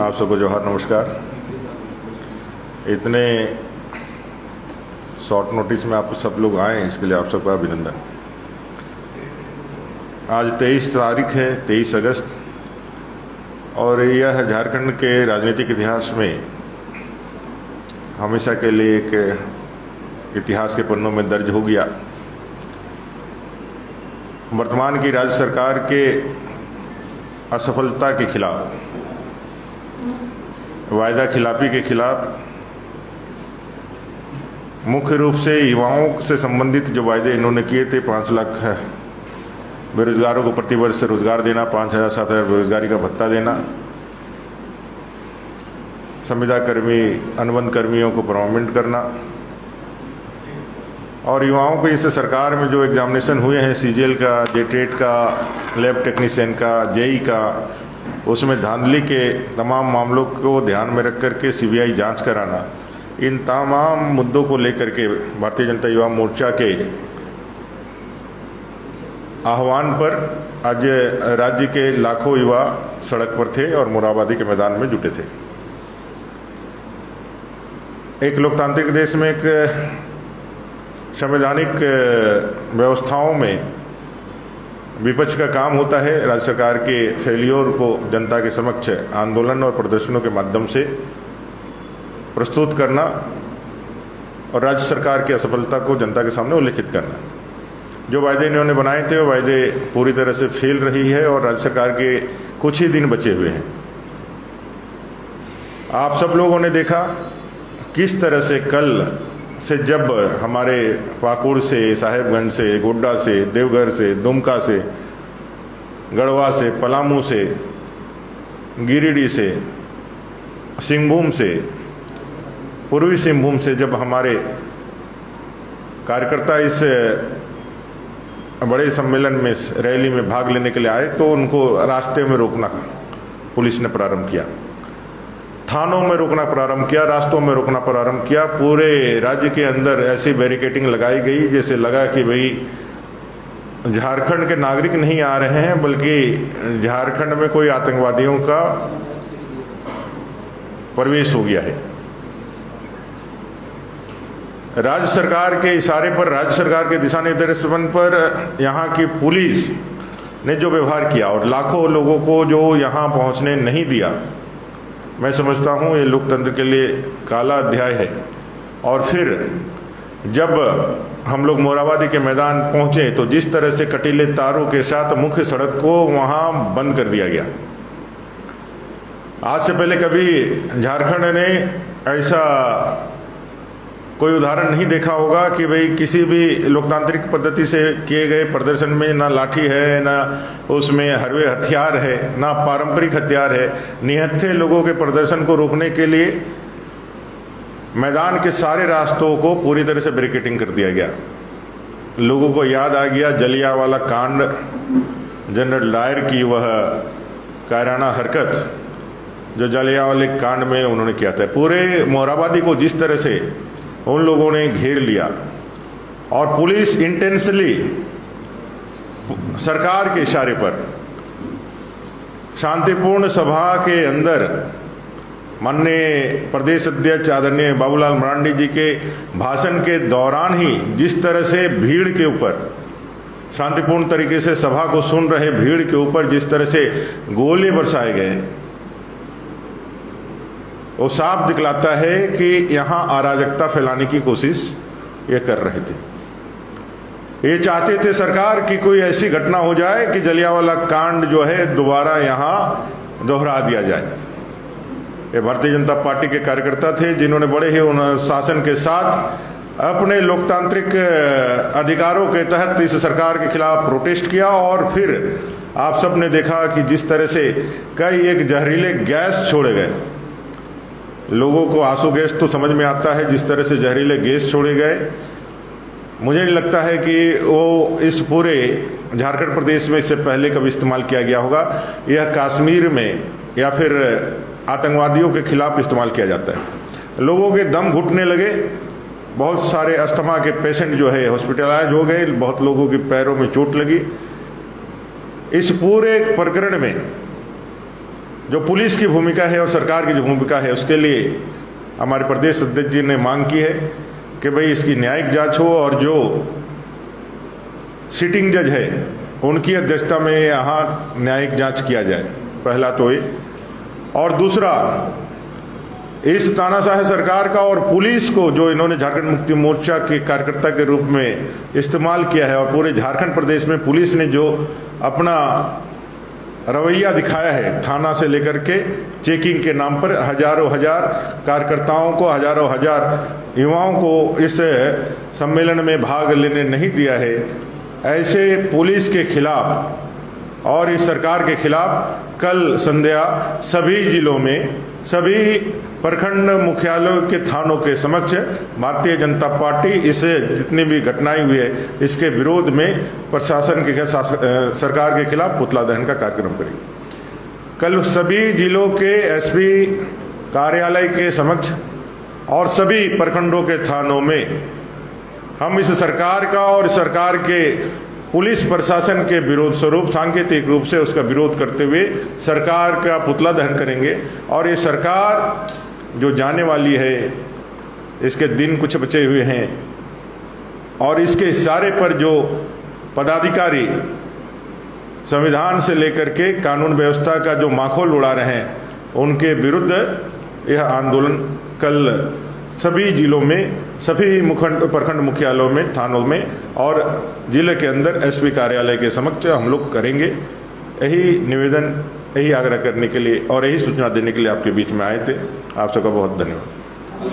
आप सबको जोहार, नमस्कार। इतने शॉर्ट नोटिस में आप सब लोग आए, इसके लिए आप सबका अभिनंदन। आज 23 तारीख है, 23 अगस्त, और यह झारखंड के राजनीतिक इतिहास में हमेशा के लिए एक इतिहास के पन्नों में दर्ज हो गया। वर्तमान की राज्य सरकार के असफलता के खिलाफ, वायदा खिलाफी के खिलाफ, मुख्य रूप से युवाओं से संबंधित जो वायदे इन्होंने किए थे, 5 लाख बेरोजगारों को प्रतिवर्ष रोजगार देना, 5,000-7,000 बेरोजगारी का भत्ता देना, संविदा कर्मी, अनुबंध कर्मियों को परमानेंट करना, और युवाओं को इस सरकार में जो एग्जामिनेशन हुए हैं, सीजीएल का, जेटेट का, लैब टेक्नीशियन का, जेई का, उसमें धांधली के तमाम मामलों को ध्यान में रख करके सीबीआई जांच कराना, इन तमाम मुद्दों को लेकर के भारतीय जनता युवा मोर्चा के आह्वान पर आज राज्य के लाखों युवा सड़क पर थे और मोरहाबादी के मैदान में जुटे थे। एक लोकतांत्रिक देश में, एक संवैधानिक व्यवस्थाओं में विपक्ष का काम होता है राज्य सरकार के फेलियर को जनता के समक्ष आंदोलन और प्रदर्शनों के माध्यम से प्रस्तुत करना और राज्य सरकार की असफलता को जनता के सामने उल्लेखित करना। जो वायदे इन्होंने बनाए थे वो वायदे पूरी तरह से फेल रही है और राज्य सरकार के कुछ ही दिन बचे हुए हैं। आप सब लोगों ने देखा किस तरह से कल से, जब हमारे पाकुड़ से, साहेबगंज से, गोड्डा से, देवघर से, दुमका से, गढ़वा से, पलामू से, गिरिडीह से, सिंहभूम से, पूर्वी सिंहभूम से जब हमारे कार्यकर्ता इस बड़े सम्मेलन में, रैली में भाग लेने के लिए आए, तो उनको रास्ते में रोकना पुलिस ने प्रारंभ किया, थानों में रोकना प्रारंभ किया, रास्तों में रोकना प्रारंभ किया। पूरे राज्य के अंदर ऐसी बैरिकेडिंग लगाई गई जैसे लगा कि भाई झारखंड के नागरिक नहीं आ रहे हैं, बल्कि झारखंड में कोई आतंकवादियों का प्रवेश हो गया है। राज्य सरकार के इशारे पर, राज्य सरकार के दिशा निर्देशन पर यहाँ की पुलिस ने जो व्यवहार किया और लाखों लोगों को जो यहाँ पहुँचने नहीं दिया, मैं समझता हूँ ये लोकतंत्र के लिए काला अध्याय है। और फिर जब हम लोग मोरहाबादी के मैदान पहुंचे तो जिस तरह से कटीले तारों के साथ मुख्य सड़क को वहां बंद कर दिया गया। आज से पहले कभी झारखंड ने ऐसा कोई उदाहरण नहीं देखा होगा कि भाई किसी भी लोकतांत्रिक पद्धति से किए गए प्रदर्शन में ना लाठी है, ना उसमें हरवे हथियार है, ना पारंपरिक हथियार है। निहत्थे लोगों के प्रदर्शन को रोकने के लिए मैदान के सारे रास्तों को पूरी तरह से बैरिकेडिंग कर दिया गया। लोगों को याद आ गया जलियांवाला कांड, जनरल डायर की वह कायराना हरकत जो जलियांवाले कांड में उन्होंने किया था। पूरे मोरहाबादी को जिस तरह से उन लोगों ने घेर लिया और पुलिस इंटेंसली सरकार के इशारे पर शांतिपूर्ण सभा के अंदर माननीय प्रदेश अध्यक्ष आदरणीय बाबूलाल मरांडी जी के भाषण के दौरान ही जिस तरह से भीड़ के ऊपर, शांतिपूर्ण तरीके से सभा को सुन रहे भीड़ के ऊपर जिस तरह से गोले बरसाए गए, वो साफ दिखलाता है कि यहाँ अराजकता फैलाने की कोशिश ये कर रहे थे। ये चाहते थे सरकार की कोई ऐसी घटना हो जाए कि जलियांवाला कांड जो है दोबारा यहाँ दोहरा दिया जाए। ये भारतीय जनता पार्टी के कार्यकर्ता थे जिन्होंने बड़े ही शासन के साथ अपने लोकतांत्रिक अधिकारों के तहत इस सरकार के खिलाफ प्रोटेस्ट किया। और फिर आप सब ने देखा कि जिस तरह से कई एक जहरीले गैस छोड़े गए। लोगों को आंसू गैस तो समझ में आता है, जिस तरह से जहरीले गैस छोड़े गए, मुझे नहीं लगता है कि वो इस पूरे झारखंड प्रदेश में इससे पहले कभी इस्तेमाल किया गया होगा। यह कश्मीर में या फिर आतंकवादियों के खिलाफ इस्तेमाल किया जाता है। लोगों के दम घुटने लगे, बहुत सारे अस्थमा के पेशेंट जो है हॉस्पिटलाइज हो गए, बहुत लोगों के पैरों में चोट लगी। इस पूरे प्रकरण में जो पुलिस की भूमिका है और सरकार की जो भूमिका है, उसके लिए हमारे प्रदेश अध्यक्ष जी ने मांग की है कि भाई इसकी न्यायिक जांच हो और जो सिटिंग जज है उनकी अध्यक्षता में यहाँ न्यायिक जांच किया जाए। पहला तो ये, और दूसरा, इस तानाशाह सरकार का और पुलिस को जो इन्होंने झारखंड मुक्ति मोर्चा के कार्यकर्ता के रूप में इस्तेमाल किया है, और पूरे झारखंड प्रदेश में पुलिस ने जो अपना रवैया दिखाया है, थाना से लेकर के चेकिंग के नाम पर हजारों हजार कार्यकर्ताओं को, हजारों हजार युवाओं को इस सम्मेलन में भाग लेने नहीं दिया है, ऐसे पुलिस के खिलाफ और इस सरकार के खिलाफ कल संध्या सभी जिलों में, सभी प्रखंड मुख्यालयों के थानों के समक्ष भारतीय जनता पार्टी इस जितनी भी घटनाएं हुई है इसके विरोध में प्रशासन के सरकार के खिलाफ पुतला दहन का कार्यक्रम करेगी। कल सभी जिलों के एसपी कार्यालय के समक्ष और सभी प्रखंडों के थानों में हम इस सरकार का और सरकार के पुलिस प्रशासन के विरोध स्वरूप सांकेतिक रूप से उसका विरोध करते हुए सरकार का पुतला दहन करेंगे। और ये सरकार जो जाने वाली है, इसके दिन कुछ बचे हुए हैं, और इसके इशारे पर जो पदाधिकारी संविधान से लेकर के कानून व्यवस्था का जो माखौल उड़ा रहे हैं, उनके विरुद्ध यह आंदोलन कल सभी जिलों में, सभी प्रखंड मुख्यालयों में, थानों में और जिले के अंदर एसपी कार्यालय के समक्ष हम लोग करेंगे। यही निवेदन, यही आग्रह करने के लिए और यही सूचना देने के लिए आपके बीच में आए थे। आप सबका बहुत धन्यवाद।